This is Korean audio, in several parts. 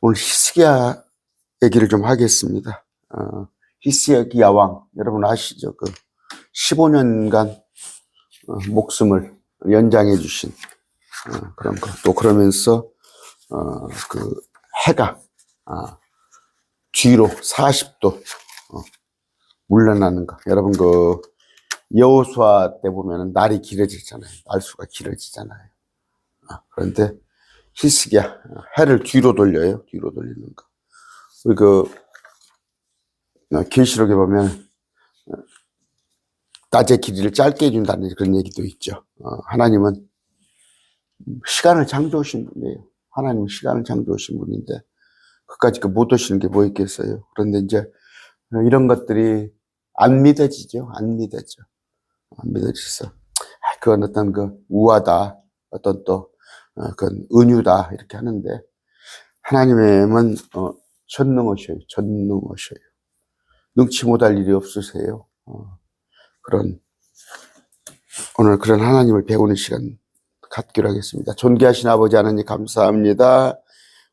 오늘 히스기야 얘기를 좀 하겠습니다. 히스기야 왕, 여러분 아시죠? 그 15년간 목숨을 연장해 주신 그런 거. 또 그러면서 그 해가 뒤로 40도 물러나는 거. 여러분 그 여호수아 때 보면은 날이 길어지잖아요. 날수가 길어지잖아요. 그런데 히스기야 해를 뒤로 돌려요. 뒤로 돌리는 거. 우리 그 계시록에 보면 낮의 길이를 짧게 해준다는 그런 얘기도 있죠. 하나님은 시간을 창조하신 분이에요. 하나님은 시간을 창조하신 분인데 그까지 못 오시는 게 뭐 있겠어요. 그런데 이제 이런 것들이 안 믿어지죠. 안 믿어져. 안 믿어져서 그건 어떤 그 우화다, 어떤 또 그건 은유다 이렇게 하는데 하나님은 전능하셔요. 전능하셔요. 능치 못할 일이 없으세요. 오늘 그런 하나님을 배우는 시간 갖기로 하겠습니다. 존귀하신 아버지 하나님 감사합니다.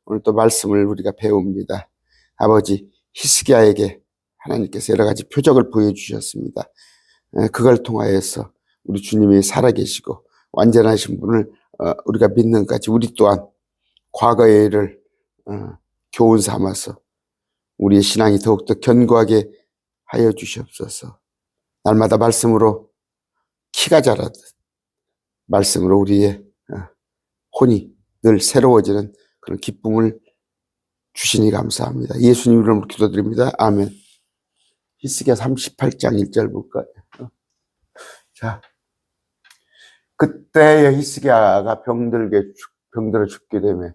오늘 또 말씀을 우리가 배웁니다. 아버지 히스기야에게 하나님께서 여러 가지 표적을 보여주셨습니다. 그걸 통하여서 우리 주님이 살아계시고 완전하신 분을 우리가 믿는 것까지 우리 또한 과거의 일을 교훈 삼아서 우리의 신앙이 더욱더 견고하게 하여 주시옵소서. 날마다 말씀으로 키가 자라듯 말씀으로 우리의 혼이 늘 새로워지는 그런 기쁨을 주시니 감사합니다. 예수님 이름으로 기도드립니다. 아멘. 히스기야 38장 1절 볼까요? 자, 그때의 히스기야가 병들어 죽게 되면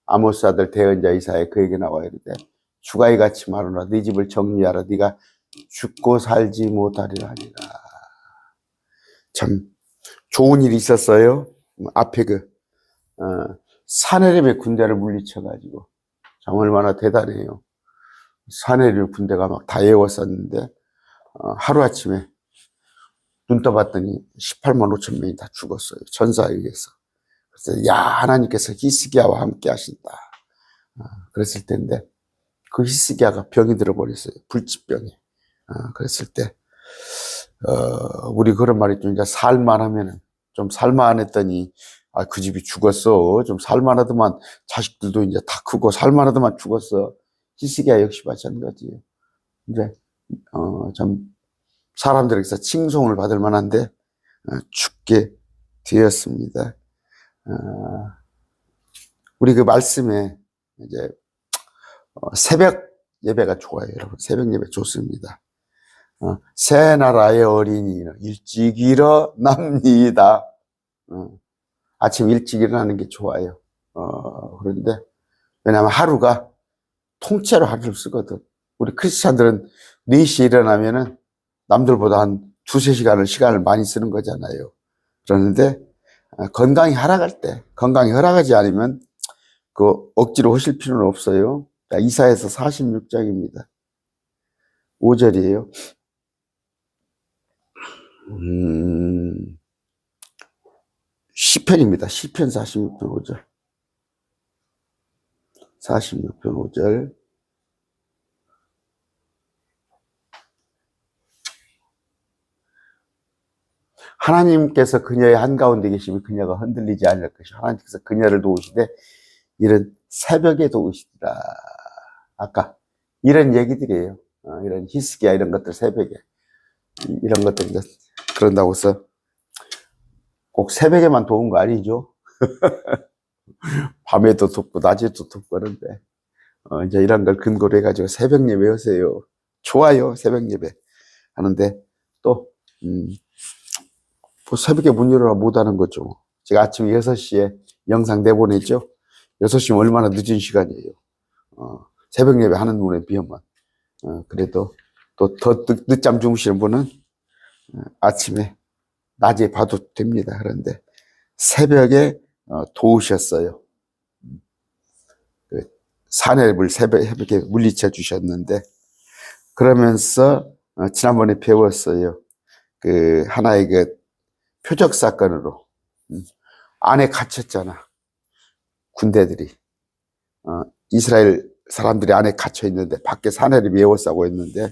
아모스 아들 대언자 이사야 그에게 나와 이르되 주가이 같이 말하노라 네 집을 정리하라 네가 죽고 살지 못하리라 하니라. 참 좋은 일이 있었어요. 앞에 사내립의 군대를 물리쳐가지고 참 얼마나 대단해요. 사내립 군대가 막 다 예웠었는데 하루아침에 눈 떠봤더니 18만 5천 명이 다 죽었어요. 전사에 의해서. 그래서 야 하나님께서 히스기야와 함께 하신다. 그랬을 텐데 그 히스기야가 병이 들어버렸어요. 불치병이. 그랬을 때 우리 그런 말이 좀 이제 살만하면은 좀 살만했더니 그 집이 죽었어. 좀 살만하더만 자식들도 이제 다 크고 살만하더만 죽었어. 히스기야 역시 마찬가지예요. 이제 좀 사람들에게서 칭송을 받을 만한데 죽게 되었습니다. 우리 그 말씀에 이제 새벽 예배가 좋아요, 여러분. 새벽 예배 좋습니다. 새 나라의 어린이는 일찍 일어납니다. 아침 일찍 일어나는 게 좋아요. 그런데 왜냐하면 하루가 통째로 하루를 쓰거든. 우리 크리스찬들은 4시에 일어나면은 남들보다 한 2-3시간을 많이 쓰는 거잖아요. 그러는데 건강이 허락하지 않으면 그 억지로 하실 필요는 없어요. 이사야서 46장입니다. 5절이에요. 시편입니다. 시편 46편 5절. 46편 5절. 하나님께서 그녀의 한가운데 계시면 그녀가 흔들리지 않을 것이요 하나님께서 그녀를 도우시되 이런 새벽에 도우시리라. 아까 이런 얘기들이에요. 이런 히스기야 이런 것들 새벽에 이런 것들 이제 그런다고 해서 꼭 새벽에만 도운 거 아니죠. 밤에도 돕고 낮에도 돕고 그런데 이제 이런 걸 근거로 해가지고 새벽 예배 하세요. 좋아요. 새벽 예배 하는데 또 새벽에 문 열어라 못하는 거죠. 제가 아침 6시에 영상 내보내죠. 6시면 얼마나 늦은 시간이에요. 새벽 예배 하는 눈에 비하면. 그래도 또 더 늦잠 주무시는 분은 아침에 낮에 봐도 됩니다. 그런데 새벽에 도우셨어요. 사내립을 새벽에 물리쳐 주셨는데 그러면서 지난번에 배웠어요. 그 하나의 그 표적 사건으로 안에 갇혔잖아. 군대들이 이스라엘 사람들이 안에 갇혀 있는데 밖에 사내를 에워싸고 있는데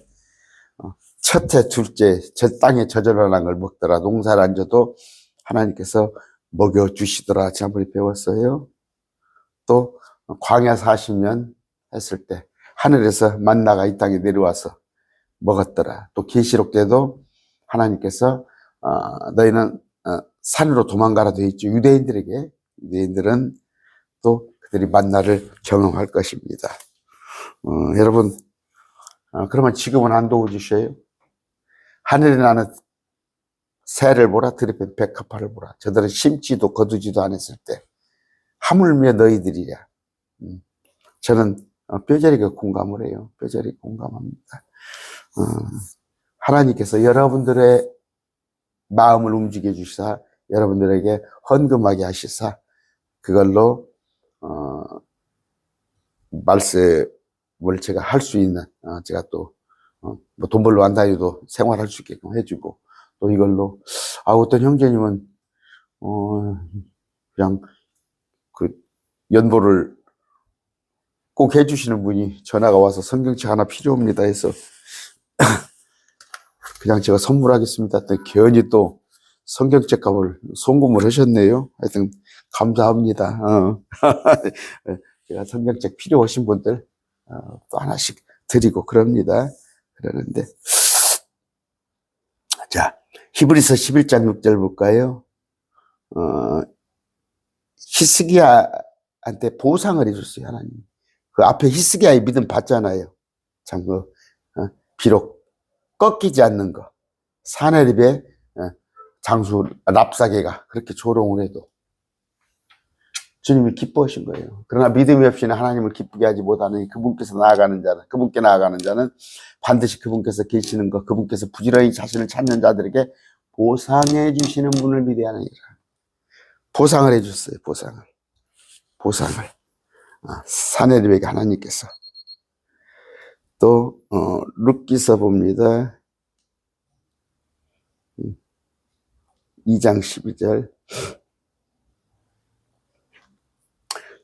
첫해 둘째 저 땅에 저절어난 걸 먹더라. 농사를 안 져도 하나님께서 먹여주시더라. 지난번에 배웠어요. 또 광야 40년 했을 때 하늘에서 만나가 이 땅에 내려와서 먹었더라. 또 계시록 때도 하나님께서 너희는 산으로 도망가라 되어 있죠. 유대인들은 또 그들이 만나를 경험할 것입니다. 여러분 그러면 지금은 안 도와주셔요? 하늘에 나는 새를 보라 들에 밴 백합화를 보라. 저들은 심지도 거두지도 않았을 때 하물며 너희들이랴. 저는 뼈저리게 공감을 해요. 뼈저리게 공감합니다. 하나님께서 여러분들의 마음을 움직여 주시사 여러분들에게 헌금하게 하시사 그걸로 말씀을 제가 할 수 있는 제가 또 뭐 돈 벌러 안 다니도 생활할 수 있게끔 해주고 또 이걸로 어떤 형제님은 그냥 그 연보를 꼭 해주시는 분이 전화가 와서 성경책 하나 필요합니다 해서 그냥 제가 선물하겠습니다. 또 괜히 또 성경책 값을 송금을 하셨네요. 하여튼 감사합니다. 제가 성경책 필요하신 분들 또 하나씩 드리고 그럽니다. 그러는데 자 히브리서 11장 6절 볼까요? 히스기야한테 보상을 해줬어요. 하나님. 그 앞에 히스기야의 믿음 받잖아요. 참 비록 꺾이지 않는 거. 사내립의 장수 랍사게가 그렇게 조롱을 해도 주님이 기뻐하신 거예요. 그러나 믿음이 없이는 하나님을 기쁘게 하지 못하는 그분께 나아가는 자는 반드시 그분께서 계시는 것, 그분께서 부지런히 자신을 찾는 자들에게 보상해 주시는 분을 믿어야하느니라. 보상을 해줬어요. 보상을. 사내립에게 하나님께서. 또 룻기서 봅니다. 2장 12절.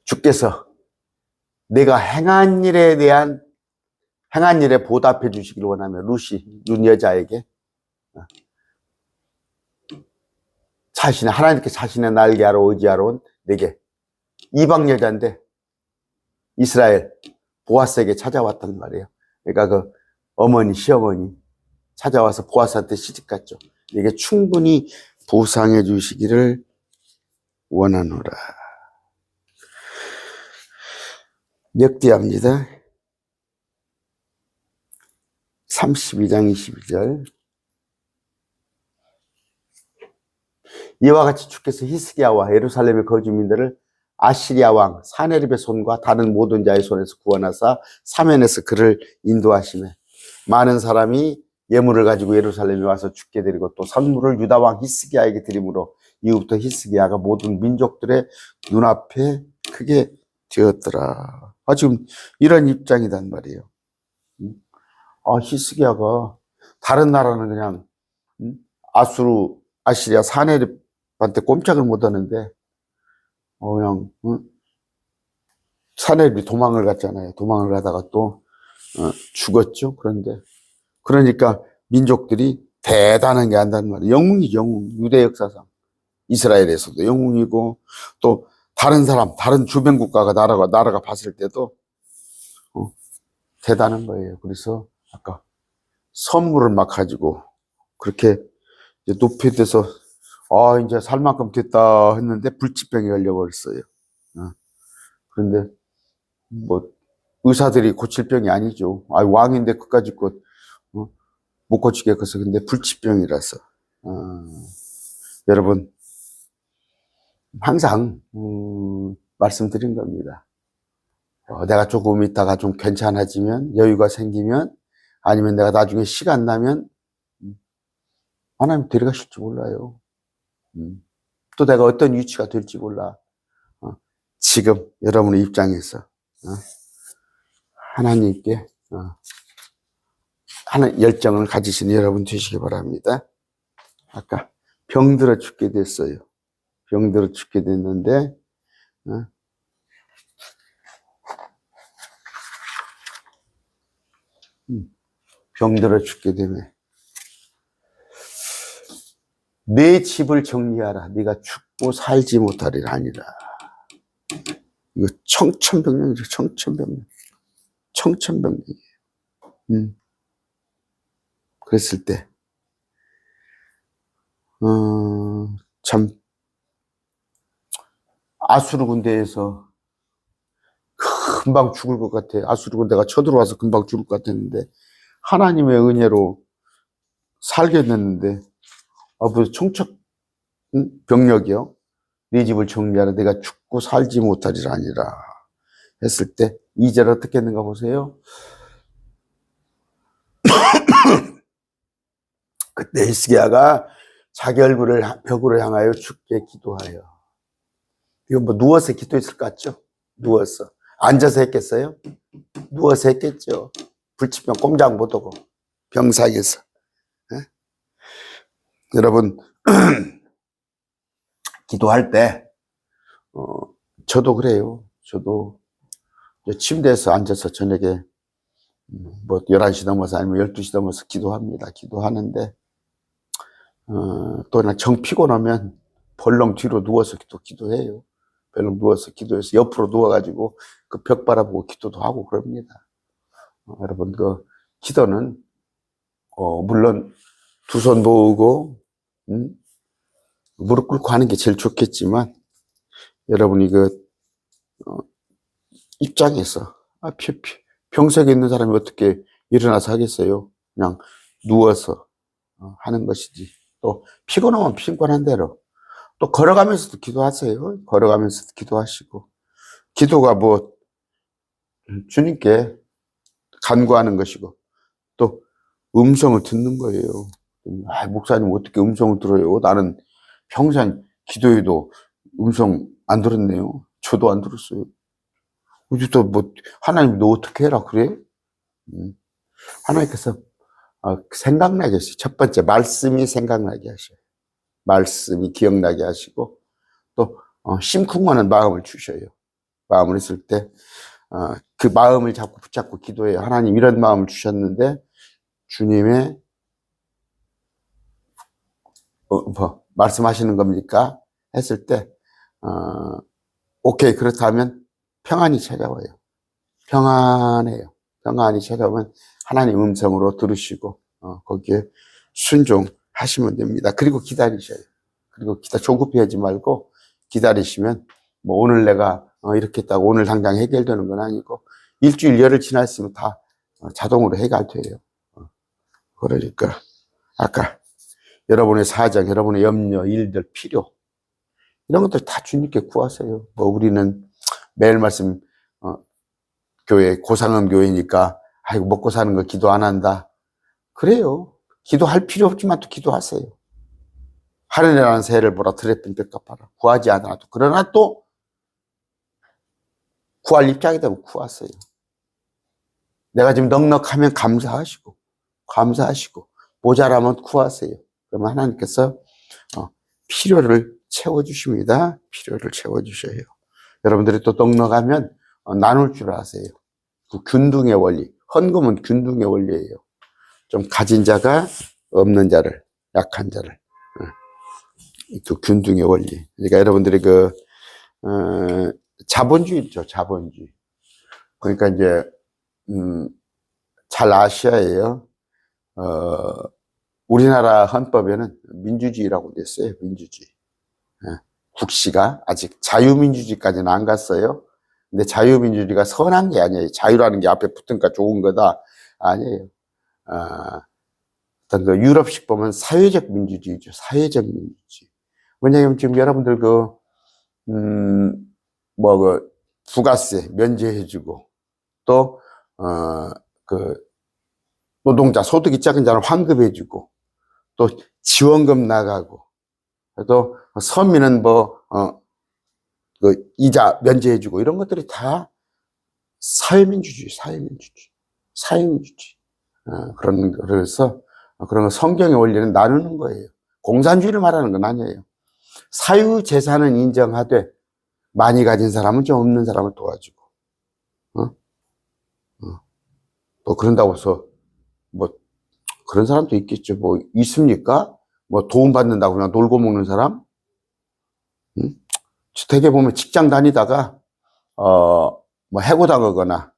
주께서 내가 행한 일에 보답해 주시길 원하며 룻 여자에게 하나님께 자신의 날개하러 의지하러 온 내게 이방 여자인데 이스라엘 보아스에게 찾아왔단 말이에요. 그러니까 그 시어머니 찾아와서 보아스한테 시집갔죠. 이게 충분히 보상해 주시기를 원하노라. 역대합니다. 32장 22절. 이와 같이 주께서 히스기야와 예루살렘의 거주민들을 아시리아 왕 사네립의 손과 다른 모든 자의 손에서 구원하사 사면에서 그를 인도하시매 많은 사람이 예물을 가지고 예루살렘에 와서 죽게 드리고 또 선물을 유다 왕 히스기야에게 드림으로 이후부터 히스기야가 모든 민족들의 눈앞에 크게 되었더라. 지금 이런 입장이단 말이에요. 히스기야가 다른 나라는 그냥 아시리아 사네립한테 꼼짝을 못 하는데 그냥 사내립이 도망을 갔잖아요. 도망을 가다가 또 죽었죠. 그러니까 민족들이 대단한 게 한단 말이에요. 영웅이죠. 영웅. 유대 역사상 이스라엘에서도 영웅이고 또 다른 주변 국가가 나라가 봤을 때도 대단한 거예요. 그래서 아까 선물을 막 가지고 그렇게 이제 높이돼서 이제 살 만큼 됐다 했는데 불치병에 걸려버렸어요. 그런데 뭐 의사들이 고칠 병이 아니죠. 왕인데 그까짓 것 못 고치겠어서 근데 불치병이라서 여러분 항상 말씀드린 겁니다. 내가 조금 있다가 좀 괜찮아지면 여유가 생기면 아니면 내가 나중에 시간 나면 하나님 데려가실지 몰라요. 또 내가 어떤 위치가 될지 몰라. 지금 여러분의 입장에서 하나님께 하는 열정을 가지시는 여러분 되시기 바랍니다. 아까 병들어 죽게 됐어요. 병들어 죽게 됐는데 병들어 죽게 되면 내 집을 정리하라. 네가 죽고 살지 못하리라 아니라. 이거 청천벽력이죠. 청천벽력. 청천벽력이에요. 그랬을 때 참 아수르 군대에서 금방 죽을 것 같아. 아수르 군대가 쳐들어와서 금방 죽을 것 같았는데 하나님의 은혜로 살게 됐는데 뭐 청천벽력이요. 네 집을 정리하라. 내가 죽고 살지 못하리라 아니라 했을 때 2절 어떻게 했는가 보세요. 그때 히스기야가 자기 얼굴을 벽으로 향하여 죽게 기도하여. 이건 뭐 누워서 기도했을 것 같죠? 누워서. 앉아서 했겠어요? 누워서 했겠죠. 불치병 꼼짝 못하고 병상에서. 네? 여러분 기도할 때 저도 그래요. 저도 침대에서 앉아서 저녁에 뭐 11시 넘어서 아니면 12시 넘어서 기도합니다. 기도하는데 또 그냥 정 피곤하면 벌렁 뒤로 누워서 기도해요. 벌렁 누워서 기도해서 옆으로 누워가지고 그 벽 바라보고 기도도 하고 그럽니다. 여러분 그 기도는 물론 두 손 모으고 무릎 꿇고 하는 게 제일 좋겠지만 여러분이 그 입장에서 병석에 있는 사람이 어떻게 일어나서 하겠어요? 그냥 누워서 하는 것이지. 또 피곤하면 피곤한 대로 또 걸어가면서도 기도하세요. 걸어가면서도 기도하시고 기도가 뭐 주님께 간구하는 것이고 또 음성을 듣는 거예요. 목사님 어떻게 음성을 들어요? 나는 평생 기도해도 음성 안 들었네요. 저도 안 들었어요. 또 뭐 하나님 너 어떻게 해라 그래? 하나님께서 생각나게 하시죠. 첫 번째 말씀이 생각나게 하셔요. 말씀이 기억나게 하시고 또 심쿵하는 마음을 주셔요. 마음을 했을 때 그 마음을 자꾸 붙잡고 기도해요. 하나님 이런 마음을 주셨는데 주님의 뭐 말씀하시는 겁니까? 했을 때 오케이 그렇다면 평안이 찾아와요. 평안해요. 평안이 찾아오면 하나님 음성으로 들으시고 거기에 순종하시면 됩니다. 그리고 기다리셔요. 그리고 조급해하지 말고 기다리시면 뭐 오늘 내가 이렇게 했다고 오늘 당장 해결되는 건 아니고 일주일 열흘 지났으면 다 자동으로 해결돼요. 그러니까 아까 여러분의 사정, 여러분의 염려, 일들, 필요 이런 것들 다 주님께 구하세요. 뭐 우리는 매일 말씀 교회 고상음 교회니까 아이고 먹고 사는 거 기도 안 한다. 그래요. 기도할 필요 없지만 또 기도하세요. 하늘이라는 새를 보라 드레핀 뺏갚아라. 구하지 않아도 그러나 또 구할 입장이 되면 구하세요. 내가 지금 넉넉하면 감사하시고 모자라면 구하세요. 그러면 하나님께서 필요를 채워주십니다. 필요를 채워주셔요. 여러분들이 또 넉넉하면 나눌 줄 아세요. 그 균등의 원리, 헌금은 균등의 원리예요. 좀 가진 자가 없는 자를, 약한 자를, 그 균등의 원리. 그러니까 여러분들이 자본주의 있죠, 자본주의. 그러니까 이제 잘 아셔야 우리나라 헌법에는 민주주의라고 됐어요. 민주주의. 국시가 아직 자유민주주의까지는 안 갔어요. 근데 자유민주주의가 선한 게 아니에요. 자유라는 게 앞에 붙으니까 좋은 거다. 아니에요. 어떤 그 유럽식 보면 사회적 민주주의죠. 사회적 민주주의. 왜냐하면 지금 여러분들 부가세 면제해주고 또 노동자 소득이 작은 자는 환급해주고 또 지원금 나가고 또 서민은 이자 면제해주고 이런 것들이 다 사회민주주의. 그래서 그런 성경의 원리는 나누는 거예요. 공산주의를 말하는 건 아니에요. 사유재산은 인정하되 많이 가진 사람은 좀 없는 사람을 도와주고 또 그런다고 해서 뭐, 그런 사람도 있겠죠. 뭐, 있습니까? 뭐, 도움받는다고 그냥 놀고 먹는 사람? 응? 되게 보면 직장 다니다가, 뭐, 해고당하거나,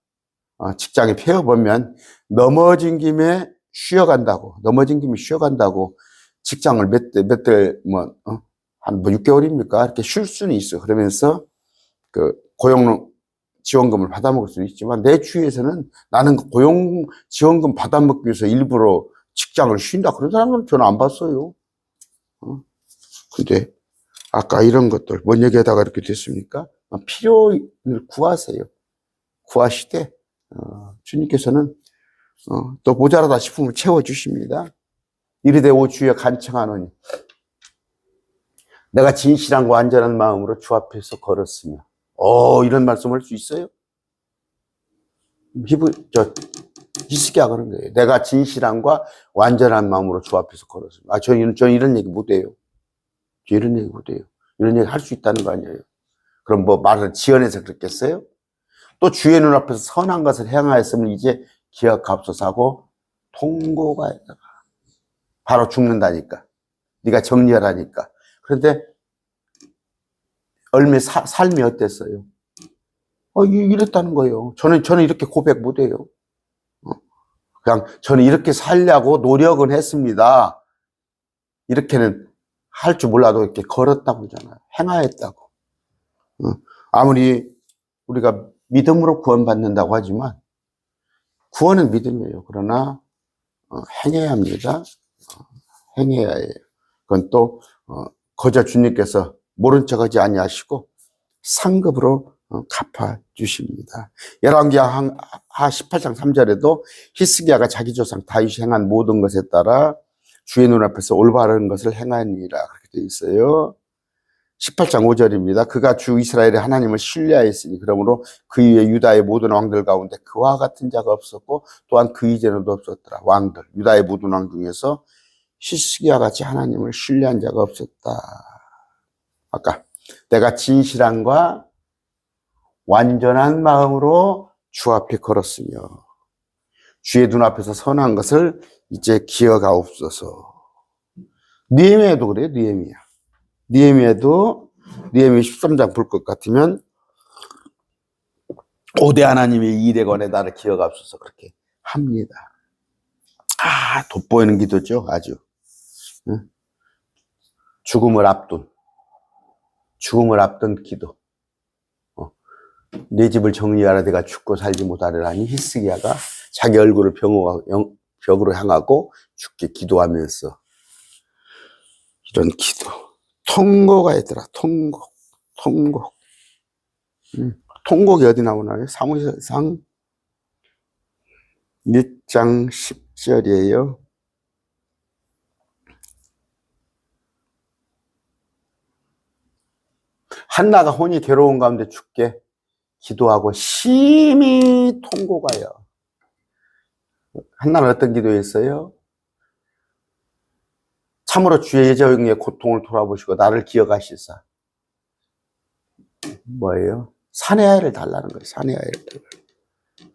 직장에 폐업하면 넘어진 김에 쉬어간다고, 직장을 한 6개월입니까? 이렇게 쉴 수는 있어. 그러면서 그 고용 지원금을 받아먹을 수도 있지만 내 주위에서는 나는 고용 지원금 받아먹기 위해서 일부러 직장을 쉰다. 그런 사람은 저는 안 봤어요. 근데 아까 이런 것들, 뭔 얘기하다가 이렇게 됐습니까? 필요를 구하세요. 구하시되, 주님께서는, 또 모자라다 싶으면 채워주십니다. 이르되 오 주여 간청하노니 내가 진실한 완전한 마음으로 주 앞에서 걸었으며. 이런 말씀을 할 수 있어요? 히스기야가 그런 거예요. 내가 진실함과 완전한 마음으로 주 앞에서 걸었습니다. 저는 이런 얘기 못해요. 이런 얘기 못해요. 이런 얘기 할 수 있다는 거 아니에요. 그럼 뭐 말을 지어내서 그랬겠어요? 또 주의 눈앞에서 선한 것을 행하였으면 이제 기억하옵소서 하고 통고가 바로 죽는다니까. 네가 정리하라니까. 그런데 삶이 어땠어요? 이랬다는 거예요. 저는 이렇게 고백 못해요. 그냥 저는 이렇게 살려고 노력은 했습니다. 이렇게는 할 줄 몰라도 이렇게 걸었다고 하잖아요. 행하였다고. 아무리 우리가 믿음으로 구원받는다고 하지만 구원은 믿음이에요. 그러나 행해야 합니다. 행해야 해요. 그건 또 거저 주님께서 모른 척하지 아니하시고 상급으로 갚아주십니다. 열왕기하 18장 3절에도 히스기야가 자기 조상 다윗이 행한 모든 것에 따라 주의 눈앞에서 올바른 것을 행하니라 그렇게 되어 있어요. 18장 5절입니다. 그가 주 이스라엘의 하나님을 신뢰하였으니 그러므로 그 위에 유다의 모든 왕들 가운데 그와 같은 자가 없었고 또한 그 이전에도 없었더라. 왕들, 유다의 모든 왕 중에서 히스기야 같이 하나님을 신뢰한 자가 없었다. 아까 내가 진실함과 완전한 마음으로 주 앞에 걸었으며 주의 눈앞에서 선한 것을 이제 기억하옵소서. 느헤미야도 그래요. 느헤미야도 느헤미야 13장 볼 것 같으면 5대 하나님의 일에 관해 나를 기억하옵소서 그렇게 합니다. 돋보이는 기도죠. 아주 죽음을 앞둔 기도. 내 집을 정리하라 내가 죽고 살지 못하리라니 히스기야가 자기 얼굴을 벽으로 향하고 죽게 기도하면서 이런 기도. 통곡가 있더라. 통곡이 어디 나오나요? 사무엘상 6장 10절이에요. 한나가 혼이 괴로운 가운데 죽게 기도하고 심히 통곡하여. 한나는 어떤 기도했어요? 참으로 주의 여종의 고통을 돌아보시고 나를 기억하시사. 뭐예요? 산의 아이를 달라는 거예요.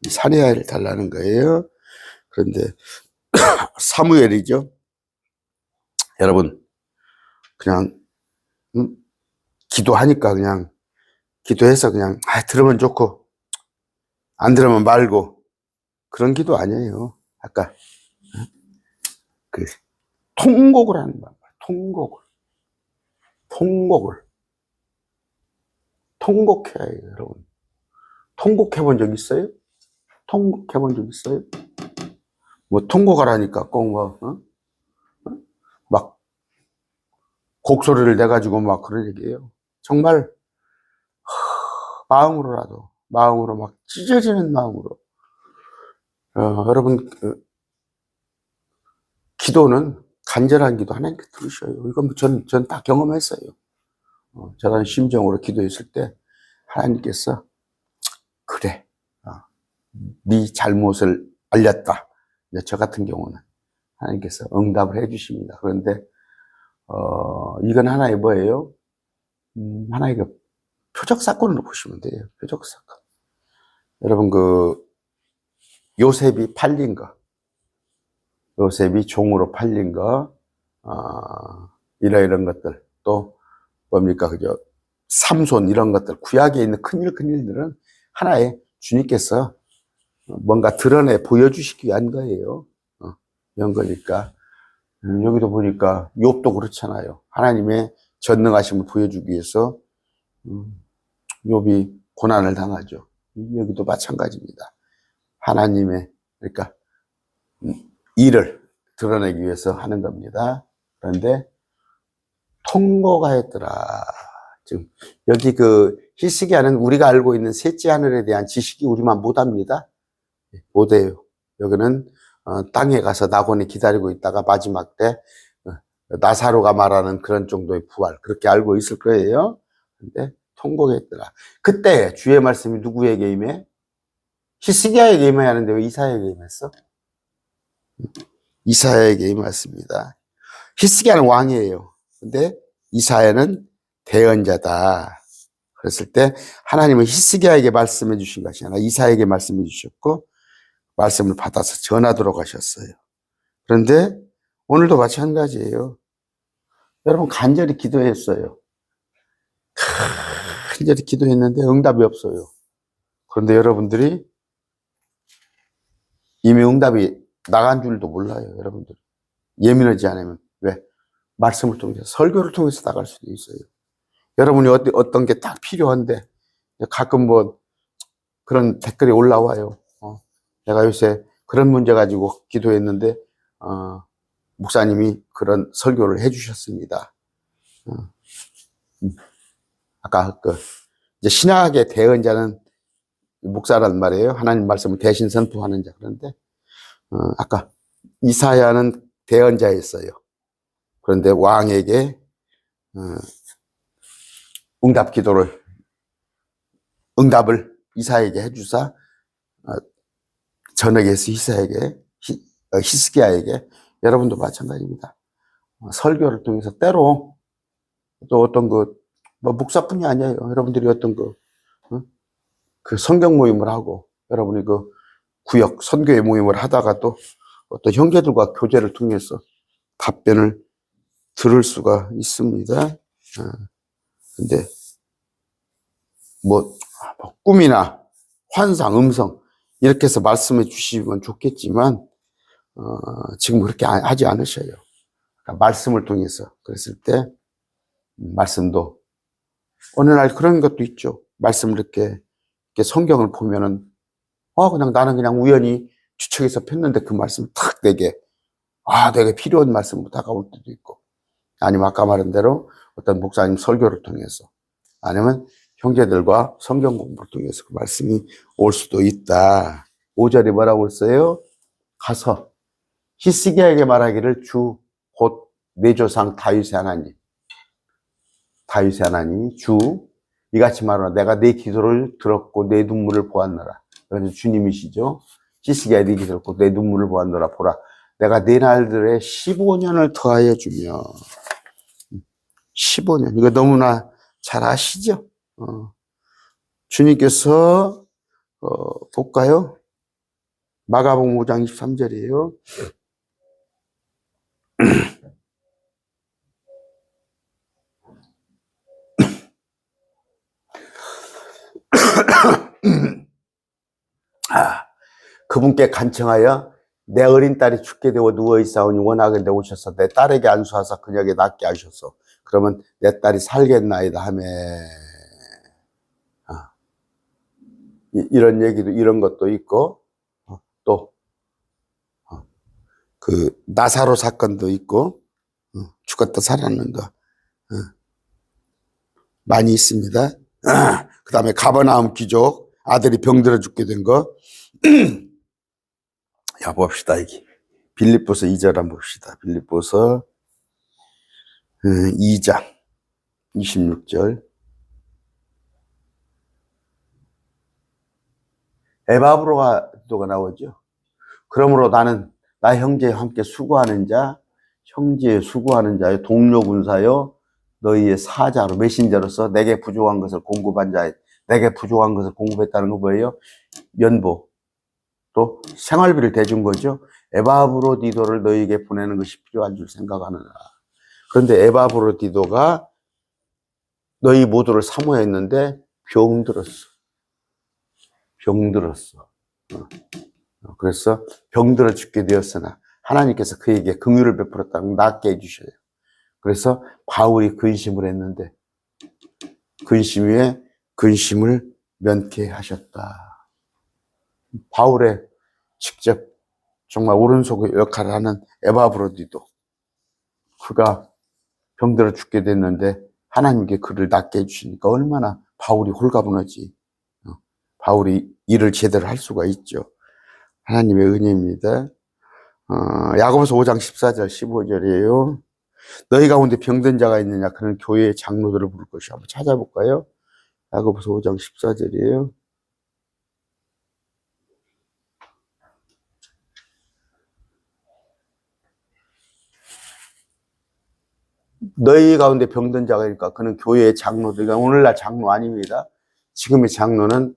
산의 아이를 달라는 거예요. 그런데 사무엘이죠. 여러분 그냥 기도하니까 그냥 기도해서 그냥 들으면 좋고 안 들으면 말고 그런 기도 아니에요. 아까 그 통곡을 하는 거야. 통곡해야 해요, 여러분. 통곡해 본 적 있어요? 뭐 통곡하라니까 꼭 막 곡소리를 내가지고 막 그런 얘기예요. 정말 마음으로 막 찢어지는 마음으로. 여러분 기도는 간절한 기도 하나님께 들으셔요. 이건 전 다 경험했어요. 저런 심정으로 기도했을 때 하나님께서 그래, 네 잘못을 알렸다. 저 같은 경우는 하나님께서 응답을 해주십니다. 그런데 이건 하나의 뭐예요? 하나의 그 표적 사건으로 보시면 돼요. 표적 사건. 여러분 요셉이 팔린 거. 요셉이 종으로 팔린 거, 이런 것들, 또 뭡니까, 그죠? 삼손 이런 것들, 구약에 있는 큰일들은 하나의 주님께서 뭔가 드러내 보여주시기 위한 거예요. 이런 거니까. 여기도 보니까 욥도 그렇잖아요. 하나님의 전능하심을 보여주기 위해서 욥이 고난을 당하죠. 여기도 마찬가지입니다. 하나님의 그러니까 일을 드러내기 위해서 하는 겁니다. 그런데 통고가 했더라. 지금 여기 그 히스기야는 우리가 알고 있는 셋째 하늘에 대한 지식이 우리만 못합니다. 못해요. 여기는 땅에 가서 낙원이 기다리고 있다가 마지막 때 나사로가 말하는 그런 정도의 부활 그렇게 알고 있을 거예요. 근데 통곡했더라. 그때 주의 말씀이 누구에게 임해? 히스기야에게 임해야 하는데 왜 이사야에게 임했어? 이사야에게 임했습니다. 히스기야는 왕이에요. 근데 이사야는 대언자다. 그랬을 때 하나님은 히스기야에게 말씀해 주신 것이 아니라 이사야에게 말씀해 주셨고 말씀을 받아서 전하도록 하셨어요. 그런데 오늘도 마찬가지예요. 여러분 간절히 기도했어요. 간절히 기도했는데 응답이 없어요. 그런데 여러분들이 이미 응답이 나간 줄도 몰라요. 여러분들 예민하지 않으면. 왜? 말씀을 통해서 설교를 통해서 나갈 수도 있어요. 여러분이 어떤 게 딱 필요한데 가끔 뭐 그런 댓글이 올라와요. 내가 요새 그런 문제 가지고 기도했는데 목사님이 그런 설교를 해주셨습니다. 아까 이제 신학의 대언자는 목사란 말이에요. 하나님 말씀을 대신 선포하는 자. 그런데 아까 이사야는 대언자였어요. 그런데 왕에게 응답을 이사야에게 해주사 전역에서 히스기야에게 여러분도 마찬가지입니다. 설교를 통해서 때로 또 어떤 뭐 목사뿐이 아니에요. 여러분들이 어떤 그 성경 모임을 하고 여러분이 그 구역 선교회 모임을 하다가 또 어떤 형제들과 교제를 통해서 답변을 들을 수가 있습니다. 근데 뭐 꿈이나 환상, 음성 이렇게 해서 말씀해 주시면 좋겠지만 지금 그렇게 하지 않으셔요. 그러니까 말씀을 통해서 그랬을 때 말씀도 어느 날 그런 것도 있죠. 말씀을 이렇게 성경을 보면은 나는 그냥 우연히 추측해서 폈는데 그 말씀 탁 내게 필요한 말씀으로 다가올 때도 있고 아니면 아까 말한 대로 어떤 목사님 설교를 통해서 아니면 형제들과 성경 공부를 통해서 그 말씀이 올 수도 있다. 5절에 뭐라고 했어요? 가서 히스기야에게 말하기를 주 곧 내 조상 다윗의 하나님이 주 이같이 말하노라. 내가 내 기도를 들었고 내 눈물을 보았노라. 그래서 주님이시죠. 히스기야에 네 기도를 듣고 내 눈물을 보았노라. 보라, 내가 네 날들에 15년을 더하여 주며 15년 이거 너무나 잘 아시죠? 주님께서 볼까요? 마가복음 5장 23절이에요. 그분께 간청하여 내 어린 딸이 죽게 되어 누워있사오니 원하건대 오셔서 내 딸에게 안수하사 그녀에게 낫게 하셔서 그러면 내 딸이 살겠나이다 하며 이런 얘기도 이런 것도 있고 또 그 나사로 사건도 있고 죽었다 살았는 거 많이 있습니다. 그 다음에 가버나움 귀족 아들이 병들어 죽게 된 거. 야 봅시다. 이게 빌립보서 2절 한번 봅시다. 빌립보서 2장 26절. 에바브로가 나오죠. 그러므로 나는 나 형제와 함께 수고하는 자, 형제의 수고하는 자요, 동료 군사요, 너희의 사자로 메신저로서 내게 부족한 것을 공급한 자, 내게 부족한 것을 공급했다는 거 뭐예요? 연보. 또 생활비를 대준 거죠. 에바브로디도를 너희에게 보내는 것이 필요한 줄 생각하느라. 그런데 에바브로디도가 너희 모두를 사모했는데 병들었어. 병들었어. 그래서 병들어 죽게 되었으나 하나님께서 그에게 긍휼을 베풀었다고 낫게 해주셔요. 그래서 바울이 근심을 했는데 근심 위에 근심을 면케하셨다. 바울의 직접 정말 오른손의 역할을 하는 에바브로디도 그가 병들어 죽게 됐는데 하나님께 그를 낫게 해주시니까 얼마나 바울이 홀가분하지. 바울이 일을 제대로 할 수가 있죠. 하나님의 은혜입니다. 야고보서 5장 14절 15절이에요. 너희 가운데 병든 자가 있느냐? 그는 교회의 장로들을 부를 것이야. 한번 찾아볼까요? 야고보서 5장 14절이에요. 너희 가운데 병든 자가 있으니까 그는 교회의 장로들. 그러니까 오늘날 장로 아닙니다. 지금의 장로는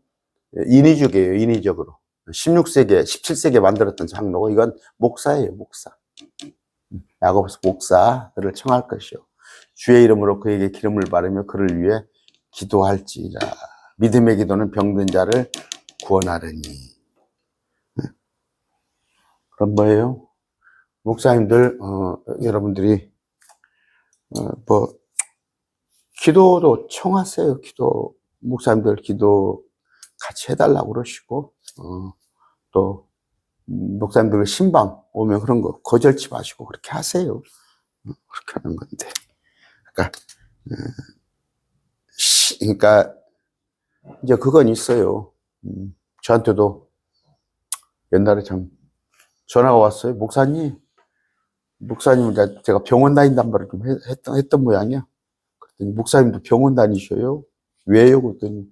인위적이에요. 인위적으로. 16세기에 17세기에 만들었던 장로고 이건 목사예요. 목사. 야고보서 목사들을 청할 것이요. 주의 이름으로 그에게 기름을 바르며 그를 위해 기도할지라. 믿음의 기도는 병든 자를 구원하려니. 그런 거예요. 목사님들, 여러분들이 기도도 청하세요. 기도, 목사님들 기도 같이 해달라고 그러시고, 또, 목사님들 신방 오면 그런 거 거절치 마시고 그렇게 하세요. 그렇게 하는 건데. 그러니까, 이제 그건 있어요. 저한테도 옛날에 참 전화가 왔어요. 목사님은 제가 병원 다닌단 말을 좀 했던 모양이야. 그랬더니 목사님도 병원 다니셔요? 왜요? 그랬더니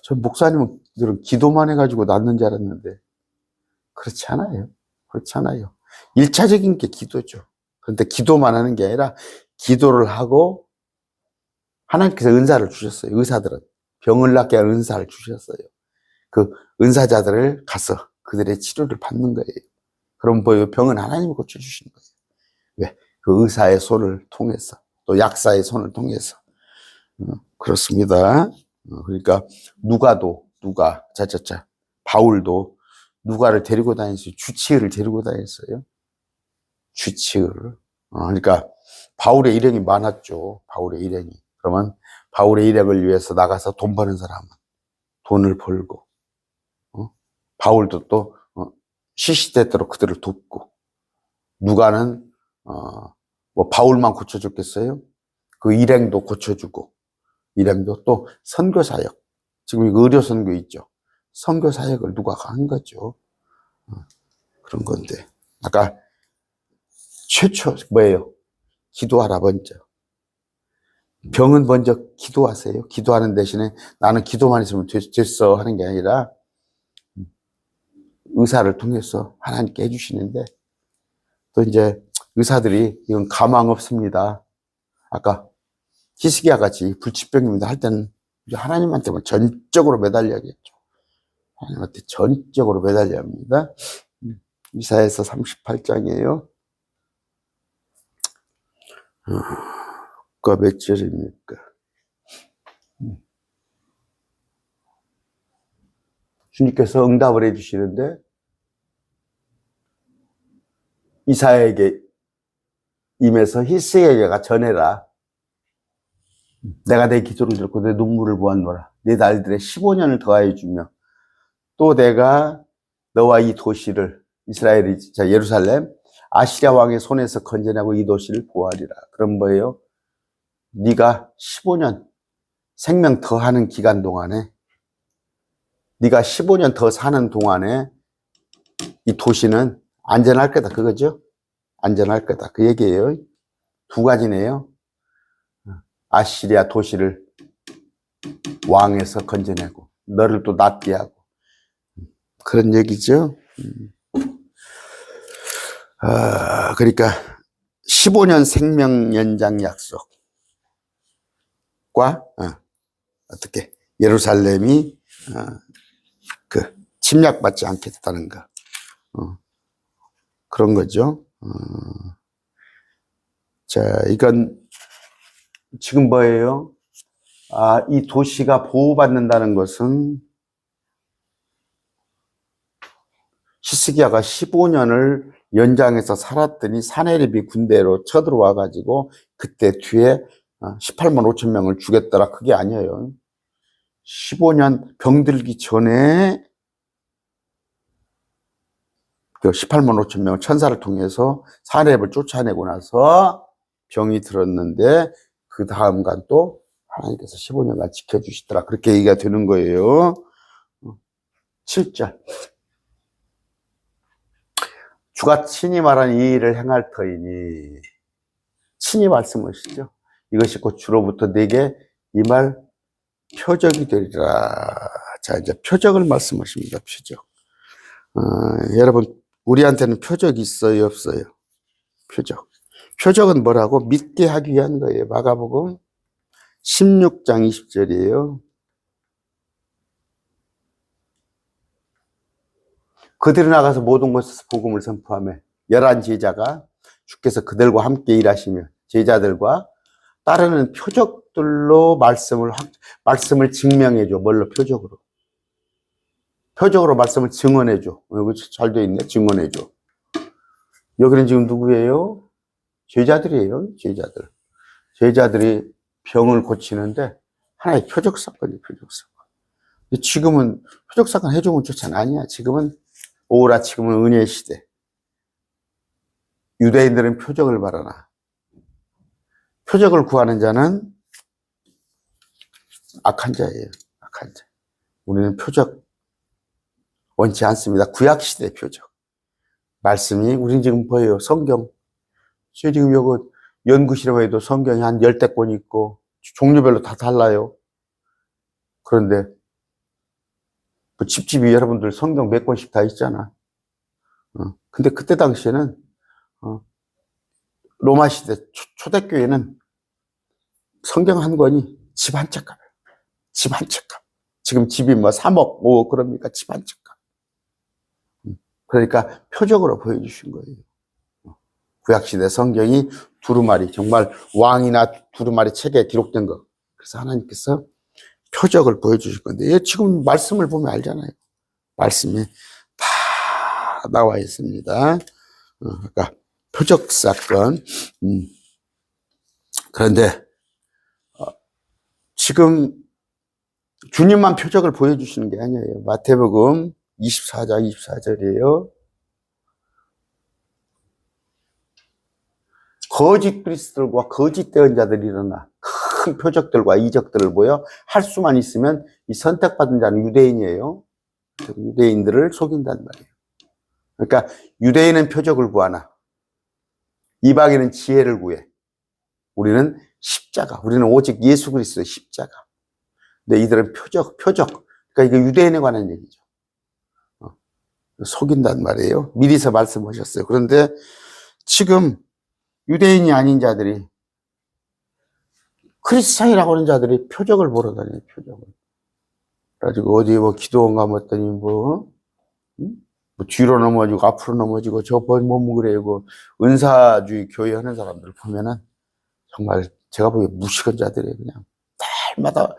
전 목사님은 기도만 해가지고 낫는 줄 알았는데 그렇지 않아요. 그렇지 않아요. 1차적인 게 기도죠. 그런데 기도만 하는 게 아니라 기도를 하고 하나님께서 은사를 주셨어요. 의사들은 병을 낫게 하는 은사를 주셨어요. 그 은사자들을 가서 그들의 치료를 받는 거예요. 그럼 병은 하나님이 고쳐주시는 거예요. 왜? 그 의사의 손을 통해서 또 약사의 손을 통해서 그렇습니다. 그러니까 바울도 누가를 데리고 다녔어요. 주치의를 데리고 다녔어요. 주치의를. 그러니까 바울의 일행이 많았죠. 바울의 일행이. 그러면 바울의 일행을 위해서 나가서 돈 버는 사람은 돈을 벌고, 바울도 또 시시때때로 그들을 돕고, 누가는 바울만 고쳐줬겠어요? 그 일행도 고쳐주고, 일행도 또 선교사역, 지금 이거 의료선교 있죠. 선교사역을 누가가 한 거죠. 그런 건데. 아까 최초 뭐예요? 기도하라 먼저. 병은 먼저 기도하세요. 기도하는 대신에 나는 기도만 있으면 됐어 하는 게 아니라 의사를 통해서 하나님께 해주시는데 또 이제 의사들이 이건 가망 없습니다. 아까 히스기야 같이 불치병입니다 할 때는 하나님한테만 전적으로 매달려야겠죠. 하나님한테 전적으로 매달려야 합니다. 이사야서 38장이에요. 몇 절입니까? 주님께서 응답을 해주시는데 이사야에게 임해서 히스기야가 전해라. 내가 내 기도를 듣고 내 눈물을 보았노라. 내 날들에 15년을 더하여 주며 또 내가 너와 이 도시를 이스라엘이 예루살렘 아시랴 왕의 손에서 건져내고 이 도시를 보호하리라. 그런 거예요. 네가 15년 생명 더 하는 기간 동안에 네가 15년 더 사는 동안에 이 도시는 안전할 거다. 그거죠? 안전할 거다. 그 얘기예요. 두 가지네요. 아시리아 도시를 왕에서 건져내고 너를 또 낫게 하고 그런 얘기죠. 그러니까 15년 생명 연장 약속과 어떻게 예루살렘이 침략받지 않겠다는 거. 그런 거죠. 자, 이건 지금 뭐예요? 이 도시가 보호받는다는 것은 히스기야가 15년을 연장해서 살았더니 사네립이 군대로 쳐들어와 가지고 그때 뒤에 18만 5천 명을 죽였더라. 그게 아니에요. 15년 병들기 전에 그 18만 5천 명 천사를 통해서 사네립을 쫓아내고 나서 병이 들었는데 그 다음간 또 하나님께서 15년간 지켜주시더라. 그렇게 얘기가 되는 거예요. 7절. 주가 친히 말한 이 일을 행할 터이니, 친히 말씀하시죠. 이것이 곧 주로부터 내게 이 말 표적이 되리라. 자, 이제 표적을 말씀하십니다. 표적. 여러분, 우리한테는 표적이 있어요, 없어요? 표적. 표적은 뭐라고? 믿게 하기 위한 거예요. 마가복음 16장 20절이에요. 그들이 나가서 모든 곳에서 복음을 선포하며 11 제자가 주께서 그들과 함께 일하시며 제자들과 따르는 표적들로 말씀을 증명해줘. 뭘로? 표적으로. 표적으로 말씀을 증언해줘. 여기 잘 돼 있네. 증언해줘. 여기는 지금 누구예요? 제자들이에요. 제자들. 제자들이 병을 고치는데 하나의 표적 사건이에요. 표적 사건. 지금은 표적 사건 해주면 좋잖아. 아니야. 지금은 오라, 지금은 은혜의 시대. 유대인들은 표적을 바라나. 표적을 구하는 자는 악한 자예요. 악한 자. 우리는 표적 원치 않습니다. 구약시대 표적. 말씀이, 우린 지금 보여요. 성경. 지금 여기 연구실에 해도 성경이 한 10대 권 있고, 종류별로 다 달라요. 그런데, 그 집집이 여러분들 성경 몇 권씩 다 있잖아. 근데 그때 당시에는, 로마 시대 초대교회는 성경 한 권이 집 한 채 값. 집 한 채 값. 지금 집이 뭐 3억, 5억 그럽니까? 집 한 채 값. 그러니까 표적으로 보여주신 거예요. 구약시대 성경이 두루마리, 정말 왕이나 두루마리 책에 기록된 거. 그래서 하나님께서 표적을 보여주실 건데, 지금 말씀을 보면 알잖아요. 말씀이 다 나와 있습니다. 그러니까 표적 사건. 그런데 지금 주님만 표적을 보여주시는 게 아니에요. 마태복음 24장 24절이에요. 거짓 그리스도들과 거짓 대언자들이 일어나 큰 표적들과 이적들을 보여 할 수만 있으면 이 선택받은 자는 유대인이에요. 유대인들을 속인단 말이에요. 그러니까 유대인은 표적을 구하나 이방인은 지혜를 구해. 우리는 십자가. 우리는 오직 예수 그리스도의 십자가. 근데 이들은 표적. 그러니까 이게 유대인에 관한 얘기죠. 속인단 말이에요. 미리서 말씀하셨어요. 그런데 지금 유대인이 아닌 자들이, 크리스찬이라고 하는 자들이 표적을 보러 다녀요. 표적을. 그래가지고 어디 뭐 기도원 가봤더니 뭐 뒤로 넘어지고 앞으로 넘어지고 저 몸 그래요. 은사주의 교회 하는 사람들 보면은 정말 제가 보기에 무식한 자들이에요. 그냥 날마다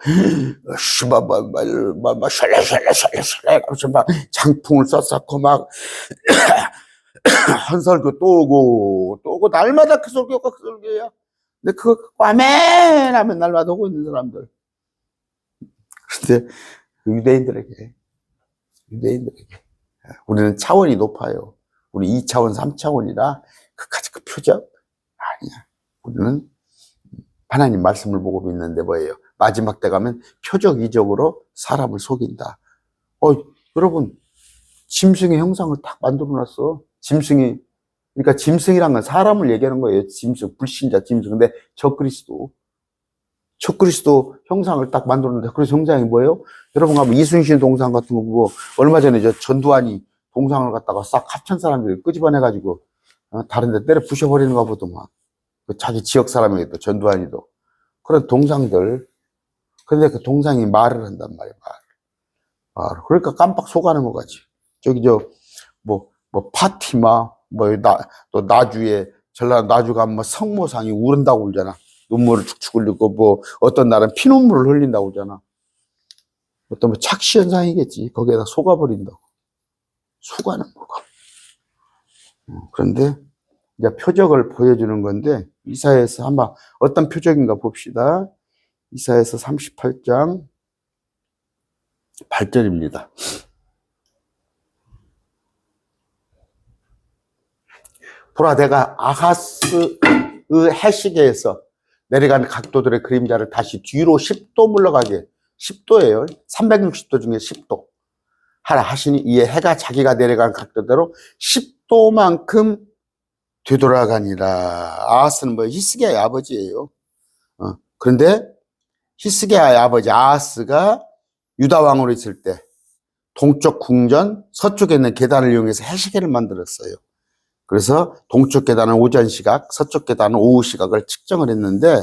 막 샬레 하면서 막 장풍을 쐈었고 막 한 설교 또 오고 날마다 그 설교가 그 설교야. 근데 그거 아멘 하면 날마다 오고 있는 사람들. 근데 유대인들에게 우리는 차원이 높아요. 우리 2차원, 3차원이라 그까지 그 표적 아니야. 우리는 하나님 말씀을 보고 믿는데 뭐예요? 마지막 때 가면 표적 이적으로 사람을 속인다. 여러분, 짐승의 형상을 딱 만들어 놨어. 그러니까 짐승이란 건 사람을 얘기하는 거예요. 짐승, 불신자 짐승. 근데 적그리스도 형상을 딱 만들어 놨는데, 그래서 형상이 뭐예요? 여러분 가면 이순신 동상 같은 거 보고, 얼마 전에 저 전두환이 동상을 갖다가 싹 합천 사람들이 끄집어내가지고, 다른 데 때려 부셔버리는 거 보더만. 자기 지역 사람이도, 전두환이도. 그런 동상들. 근데 그 동상이 말을 한단 말이에요, 말. 그러니까 깜빡 속아는 거지. 저기, 파티마, 또 나주에, 전라도 나주 가면 성모상이 우른다고 그러잖아. 눈물을 축축 흘리고, 어떤 날은 피눈물을 흘린다고 그러잖아. 어떤 착시 현상이겠지. 거기에다 속아버린다고. 속아는 거가. 그런데, 이제 표적을 보여주는 건데, 이사야서 한번 어떤 표적인가 봅시다. 이사야서 38장 8절입니다. 보라, 내가 아하스의 해시계에서 내려가는 각도들의 그림자를 다시 뒤로 10도 물러가게, 10도예요. 360도 중에 10도 하라 하시니, 이에 해가 자기가 내려간 각도대로 10도만큼 되돌아가니라. 아하스는 히스기야의 아버지예요. 그런데 히스기야의 아버지 아하스가 유다 왕으로 있을 때 동쪽 궁전 서쪽에 있는 계단을 이용해서 해시계를 만들었어요. 그래서 동쪽 계단은 오전 시각, 서쪽 계단은 오후 시각을 측정을 했는데,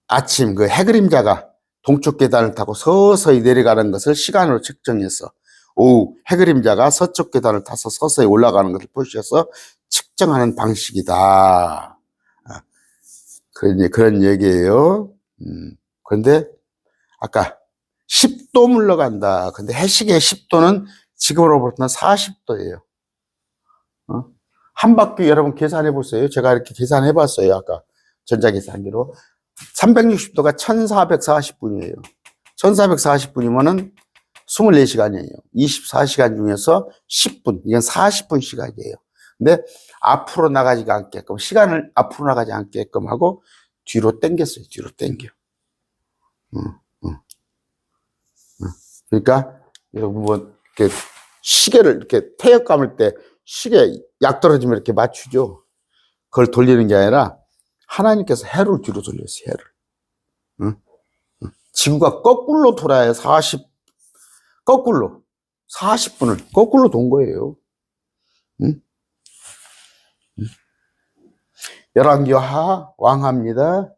아침 그 해그림자가 동쪽 계단을 타고 서서히 내려가는 것을 시간으로 측정해서, 오후 해그림자가 서쪽 계단을 타서 서서히 올라가는 것을 보셔서 측정하는 방식이다. 그런 얘기예요. 그런데 아까 10도 물러간다. 근데 해시계의 10도는 지금으로부터는 40도예요. 한 바퀴 여러분 계산해 보세요. 제가 이렇게 계산해 봤어요. 아까 전자계산기로. 360도가 1440분이에요. 1440분이면은 24시간이에요. 24시간 중에서 10분. 이건 40분 시간이에요. 근데 앞으로 나가지 않게끔, 시간을 앞으로 나가지 않게끔 하고 뒤로 당겼어요. 뒤로 당겨. 그러니까 여러분 이렇게 시계를 이렇게 태엽 감을 때 시계 약 떨어지면 이렇게 맞추죠. 그걸 돌리는 게 아니라 하나님께서 해를 뒤로 돌렸어요. 해를. 지구가 거꾸로 돌아야 거꾸로 40분을 거꾸로 돈 거예요. 열왕기하 왕하입니다.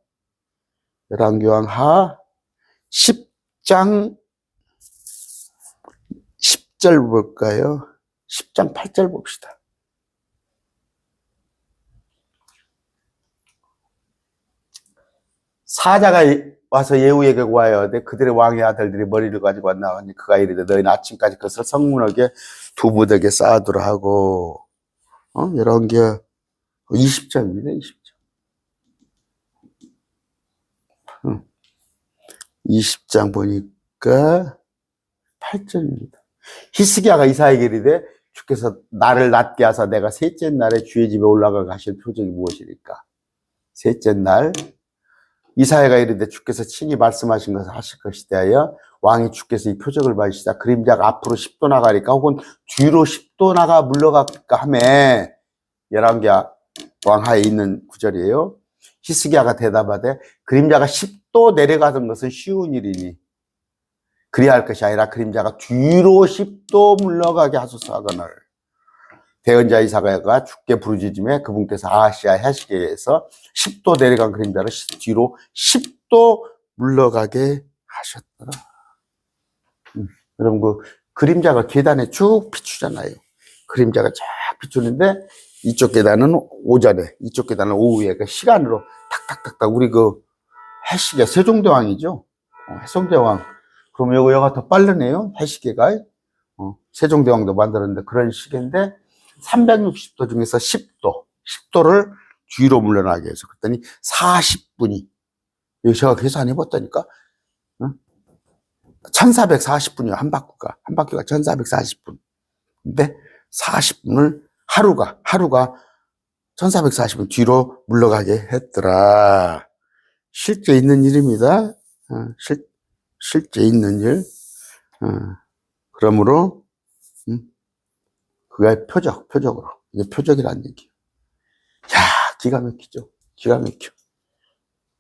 열왕기하 10장 10절 볼까요? 10장 8절 봅시다. 사자가 와서 예후에게 구하여되 그들의 왕의 아들들이 머리를 가지고 왔나오니 그가 이르되 너희는 아침까지 그것을 성문역에 두 부대에 쌓아두라 하고. 열왕기 20장입니다. 20장. 20장 보니까 8절입니다. 히스기야가 이사야에게 이르되 주께서 나를 낫게 하사 내가 셋째 날에 주의 집에 올라가 하실 표적이 무엇이니까? 셋째 날 이사야가 이르되 주께서 친히 말씀하신 것을 하실 것이다 하여 왕이 주께서 이 표적을 봐주시다 그림자가 앞으로 10도 나가니까 혹은 뒤로 10도 나가 물러갈까 하매. 열왕기하 왕하에 있는 구절이에요. 히스기야가 대답하되 그림자가 10도 내려가던 것은 쉬운 일이니 그리할 것이 아니라 그림자가 뒤로 10도 물러가게 하소서 하거늘. 대언자 이사야가 주께 부르짖음에 그분께서 아하시야 해시계에서 10도 내려간 그림자를 뒤로 10도 물러가게 하셨더라. 여러분 그 그림자가 계단에 쭉 비추잖아요. 그림자가 쫙 비추는데 이쪽 계단은 오전에, 이쪽 계단은 오후에 그 시간으로 탁탁탁탁 우리 그 해시계 세종대왕이죠. 세종대왕. 그럼 여기가 더 빠르네요. 해시계가. 세종대왕도 만들었는데 그런 시계인데 360도 중에서 10도를 뒤로 물러나게 해서 그랬더니 40분이 여기 제가 계산해 봤다니까 1440분이요. 한 바퀴가 1440분. 근데 40분을 하루가 1440분 뒤로 물러가게 했더라. 실제 있는 일입니다. 실제 있는 일. 그러므로 그게 표적으로. 이게 표적이라는 얘기예요. 야, 기가 막히죠. 기가 막혀.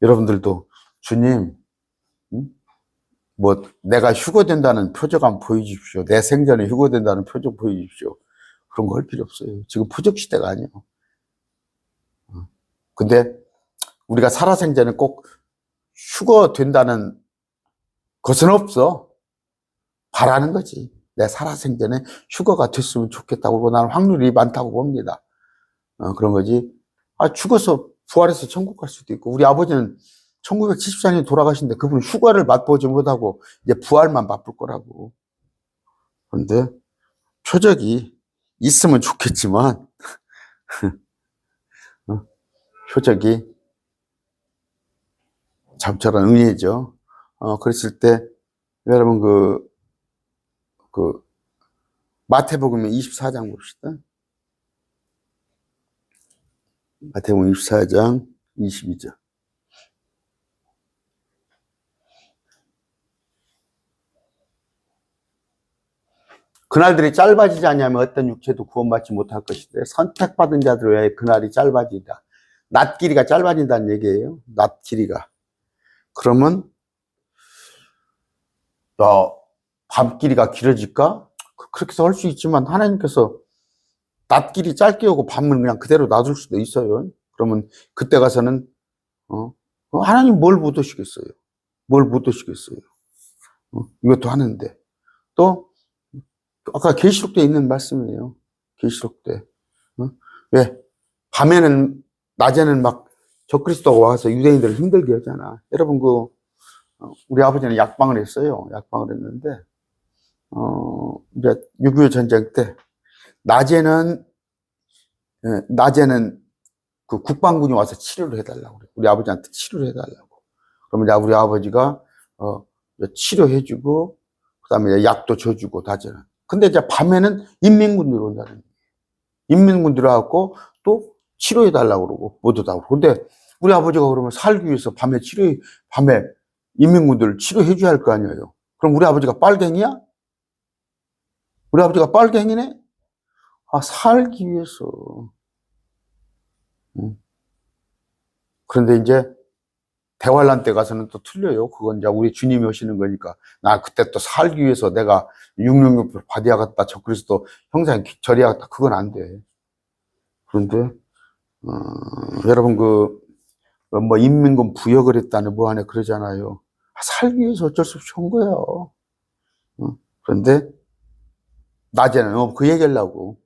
여러분들도 주님, 내가 휴거된다는 표적 한번 보여주십시오. 내 생전에 휴거된다는 표적 보여주십시오. 그런 거 할 필요 없어요. 지금 표적 시대가 아니에요. 근데 우리가 살아생전에 꼭 휴거된다는 것은 없어. 바라는 거지. 내 살아생전에 휴거가 됐으면 좋겠다고 그러고 나는 확률이 많다고 봅니다. 그런 거지. 죽어서 부활해서 천국 갈 수도 있고, 우리 아버지는 1974년에 돌아가신데 그분은 휴가를 맛보지 못하고 이제 부활만 맛볼 거라고. 그런데 표적이 있으면 좋겠지만, 표적이 잠처럼 응해죠. 그랬을 때, 여러분, 마태복음 24장 봅시다. 마태복음 24장 22절. 그날들이 짧아지지 않냐면 어떤 육체도 구원받지 못할 것이되 선택받은 자들 외에 그날이 짧아지다. 낮 길이가 짧아진다는 얘기예요. 낮 길이가. 그러면 밤 길이가 길어질까? 그렇게 해서 할 수 있지만 하나님께서 낮 길이 짧게 오고 밤은 그냥 그대로 놔둘 수도 있어요. 그러면 그때 가서는 하나님 뭘 못 오시겠어요? 뭘 못 오시겠어요? 이것도 하는데 또 아까 계시록 때 있는 말씀이에요. 계시록 때. 왜? 밤에는, 낮에는 막 적그리스도가 와서 유대인들을 힘들게 하잖아. 여러분, 우리 아버지는 약방을 했어요. 약방을 했는데, 이제 6.25 전쟁 때, 낮에는 그 국방군이 와서 치료를 해달라고 그래. 우리 아버지한테 치료를 해달라고. 그러면 이제 우리 아버지가, 치료해주고, 그 다음에 약도 줘주고, 낮에는. 근데 이제 밤에는 인민군들이 온다는 거예요. 인민군들이 와갖고 또 치료해달라고 그러고, 못 오다고 그러고. 근데 우리 아버지가 그러면 살기 위해서 밤에 인민군들을 치료해줘야 할 거 아니에요. 그럼 우리 아버지가 빨갱이야? 우리 아버지가 빨갱이네? 살기 위해서. 그런데 이제 대환란 때 가서는 또 틀려요. 그건 이제 우리 주님이 오시는 거니까. 나 그때 또 살기 위해서 내가 666 받아야겠다. 적그리스도 형상 절해야겠다. 그건 안 돼. 그런데, 여러분 인민군 부역을 했다는 뭐 안에 그러잖아요. 살기 위해서 어쩔 수 없이 온 거예요. 그런데, 낮에는, 그 얘기하려고.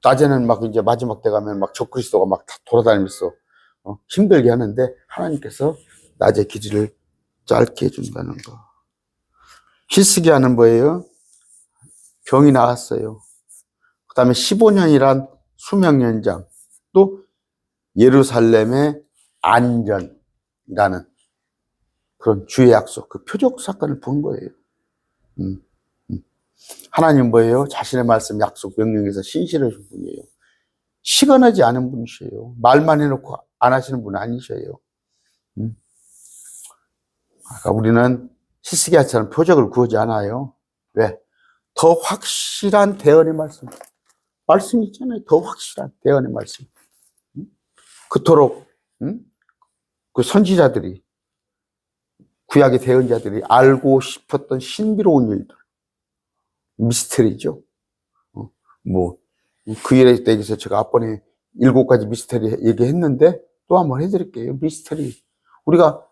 낮에는 막 이제 마지막 때 가면 막 적그리스도가 막 다 돌아다니면서 힘들게 하는데 하나님께서 낮에 길이를 짧게 해준다는 거. 히스기야는 뭐예요? 병이 나왔어요. 그 다음에 15년이란 수명 연장, 또 예루살렘의 안전이라는 그런 주의 약속, 그 표적 사건을 본 거예요. 하나님 뭐예요? 자신의 말씀, 약속, 명령에서 신실하신 분이에요. 시건하지 않은 분이셔요. 말만 해놓고 안 하시는 분 아니셔요. 아까 우리는 히스기야처럼 표적을 구하지 않아요. 왜? 더 확실한 대언의 말씀 있잖아요. 더 확실한 대언의 말씀. 그토록 그 선지자들이, 구약의 대언자들이 알고 싶었던 신비로운 일들, 미스터리죠. 그 일에 대해서 제가 앞번에 7가지 미스터리 얘기했는데 또 한번 해드릴게요. 미스터리. 우리가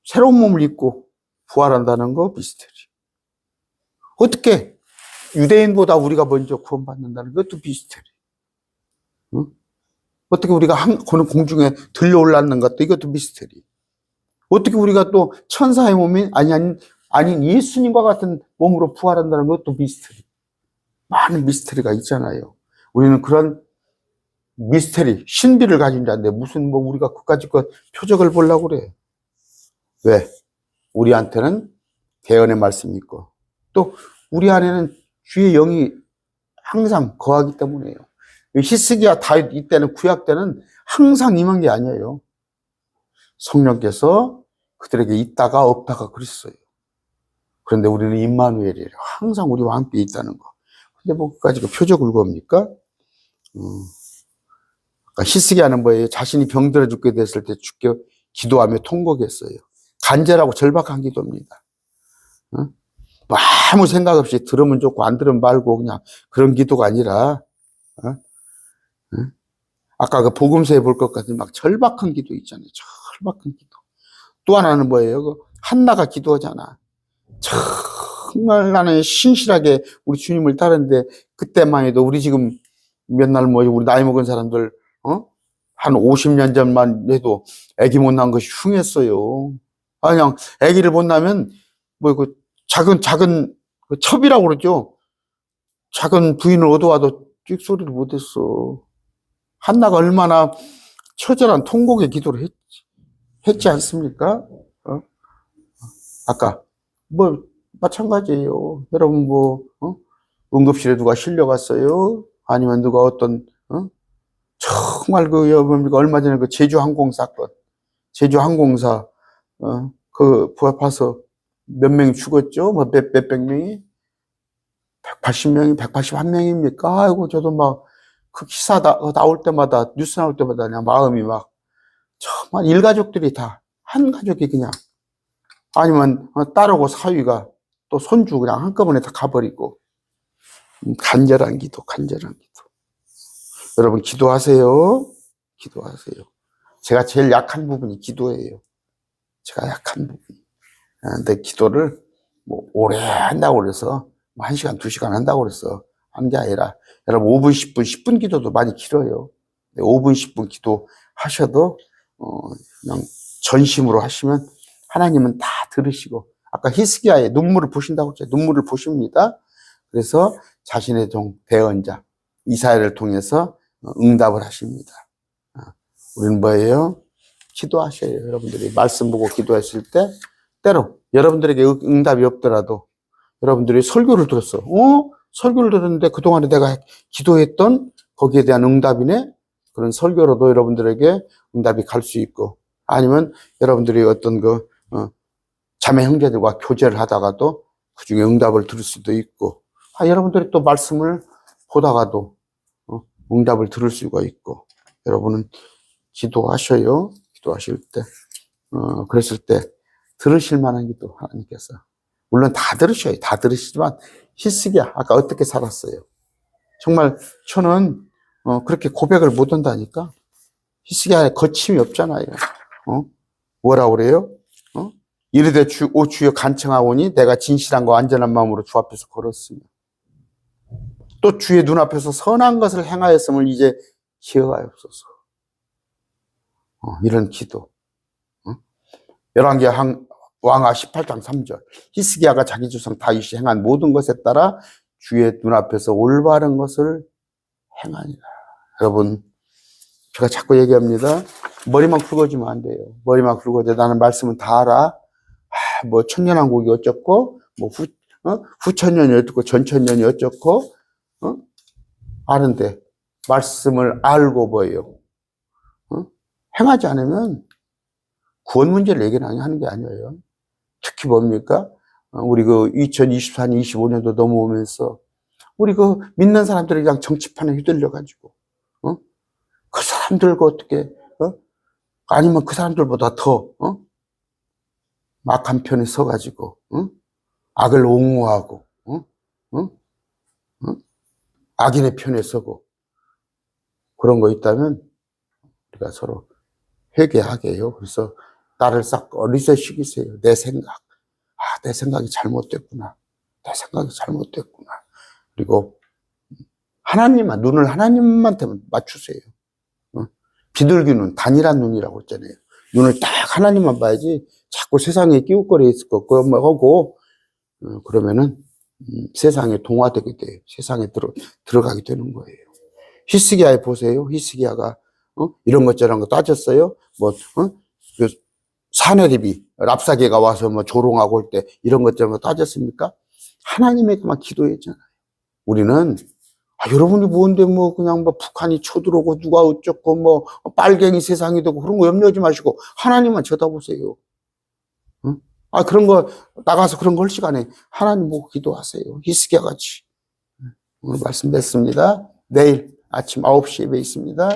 새로운 몸을 입고 부활한다는 거 미스터리. 어떻게 유대인보다 우리가 먼저 구원받는다는 것도 미스터리. 어떻게 우리가 공중에 들려올랐는 것도 이것도 미스터리. 어떻게 우리가 또 천사의 몸이 아닌 예수님과 같은 몸으로 부활한다는 것도 미스터리. 많은 미스터리가 있잖아요. 우리는 그런 미스터리, 신비를 가진 자인데 무슨 우리가 그까짓 표적을 보려고 그래. 왜? 우리한테는 대언의 말씀이 있고 또 우리 안에는 주의 영이 항상 거하기 때문에요. 히스기야 다윗 이때는 구약 때는 항상 임한 게 아니에요. 성령께서 그들에게 있다가 없다가 그랬어요. 그런데 우리는 임마누엘이에요. 항상 우리와 함께 있다는 거. 근데 그까지 표적을 구합니까? 히스기야는 뭐예요? 자신이 병들어 죽게 됐을 때 주께 기도하며 통곡했어요. 간절하고 절박한 기도입니다. 아무 생각 없이 들으면 좋고 안 들으면 말고 그냥 그런 기도가 아니라 아까 복음서에 볼 것 같은 막 절박한 기도 있잖아요. 절박한 기도. 또 하나는 뭐예요? 한나가 기도하잖아. 정말 나는 신실하게 우리 주님을 따르는데, 그때만 해도 우리 지금 몇 날 뭐 우리 나이 먹은 사람들 한 50년 전만 해도 아기 못 낳은 것이 흉했어요. 그냥 아기를 못 낳으면 뭐 그 작은 그 첩이라고 그러죠. 작은 부인을 얻어와도 찍소리를 못했어. 한나가 얼마나 처절한 통곡의 기도를 했지 않습니까? 아까 뭐 마찬가지예요. 여러분 뭐 응급실에 누가 실려갔어요? 아니면 누가 어떤 정말 그 뭡니까 얼마 전에 그 제주항공 사건, 제주항공사 그 부합해서 몇 명이 죽었죠? 뭐 몇백 명이 180명이 181명입니까? 아이고 저도 막 그 기사 나올 때마다 뉴스 나올 때마다 그냥 마음이 막 정말 일가족들이 다 한 가족이 그냥 아니면 딸하고 사위가 또 손주 그냥 한꺼번에 다 가버리고 간절한 기도. 여러분 기도하세요. 기도하세요. 제가 제일 약한 부분이 기도예요. 제가 약한 부분이. 근데 기도를 뭐 오래 한다고 그래서 뭐 1시간, 2시간 한다고 그래서 한 게 아니라 여러분 5분, 10분, 10분 기도도 많이 길어요. 5분, 10분 기도 하셔도 그냥 전심으로 하시면 하나님은 다 들으시고 아까 히스기야의 눈물을 보신다고 했죠. 눈물을 보십니다. 그래서 자신의 종 대언자 이사야를 통해서 응답을 하십니다. 우리는 뭐예요? 기도하셔요. 여러분들이 말씀 보고 기도했을 때 때로 여러분들에게 응답이 없더라도 여러분들이 설교를 들었어. 설교를 들었는데 그동안에 내가 기도했던 거기에 대한 응답이네? 그런 설교로도 여러분들에게 응답이 갈 수 있고 아니면 여러분들이 어떤 자매 형제들과 교제를 하다가도 그 중에 응답을 들을 수도 있고 여러분들이 또 말씀을 보다가도 응답을 들을 수가 있고 여러분은 기도하셔요. 기도하실 때 그랬을 때 들으실 만한 기도 하나님께서 물론 다 들으셔요. 다 들으시지만 히스기야 아까 어떻게 살았어요? 정말 저는 그렇게 고백을 못 한다니까. 히스기야에 거침이 없잖아요. 뭐라고 그래요? 이르되 오 주여 간청하오니 내가 진실한 안전한 마음으로 주 앞에서 걸었으며 또 주의 눈앞에서 선한 것을 행하였음을 이제 기억하옵소서. 이런 기도. 열왕기하 18장 3절 히스기야가 자기 조상 다윗이 행한 모든 것에 따라 주의 눈앞에서 올바른 것을 행하니라. 여러분 제가 자꾸 얘기합니다. 머리만 굵어지면 안 돼요. 머리만 굵어져 나는 말씀은 다 알아. 뭐 천년왕국이 어쩌고 뭐 후천년이 어쩌고 전천년이 어쩌고 아는데 말씀을 알고 뭐예요? 행하지 않으면 구원 문제를 해결하는 게 아니에요. 특히 뭡니까? 우리 2024년, 25년도 넘어오면서 우리 믿는 사람들이 그냥 정치판에 휘둘려가지고 그 사람들과 어떻게 아니면 그 사람들보다 더 악한 편에 서가지고 악을 옹호하고 악인의 편에 서고 그런 거 있다면 우리가 서로 회개하게 해요. 그래서 나를 싹 리셋시키세요. 내 생각. 내 생각이 잘못됐구나. 내 생각이 잘못됐구나. 그리고 하나님만, 눈을 하나님한테 맞추세요. 비둘기는 단일한 눈이라고 했잖아요. 눈을 딱 하나님만 봐야지 자꾸 세상에 끼웃거려 있을 거 하고 그러면은 세상에 동화되게 돼요. 세상에 들어가게 되는 거예요. 히스기야에 보세요. 히스기야가 이런 것 저런 거 따졌어요. 그 사내립이 랍사게가 와서 뭐 조롱하고 올 때 이런 것 저런 거 따졌습니까? 하나님에게만 기도했잖아요. 우리는 여러분이 뭔데 뭐 그냥 뭐 북한이 쳐들어오고 누가 어쩌고 뭐 빨갱이 세상이 되고 그런 거 염려하지 마시고 하나님만 쳐다보세요. 그런 거 나가서 그런 거 할 시간에 하나님 보고 기도하세요. 히스기야 같이. 오늘 말씀 뵙습니다. 내일 아침 9시에 뵙겠습니다.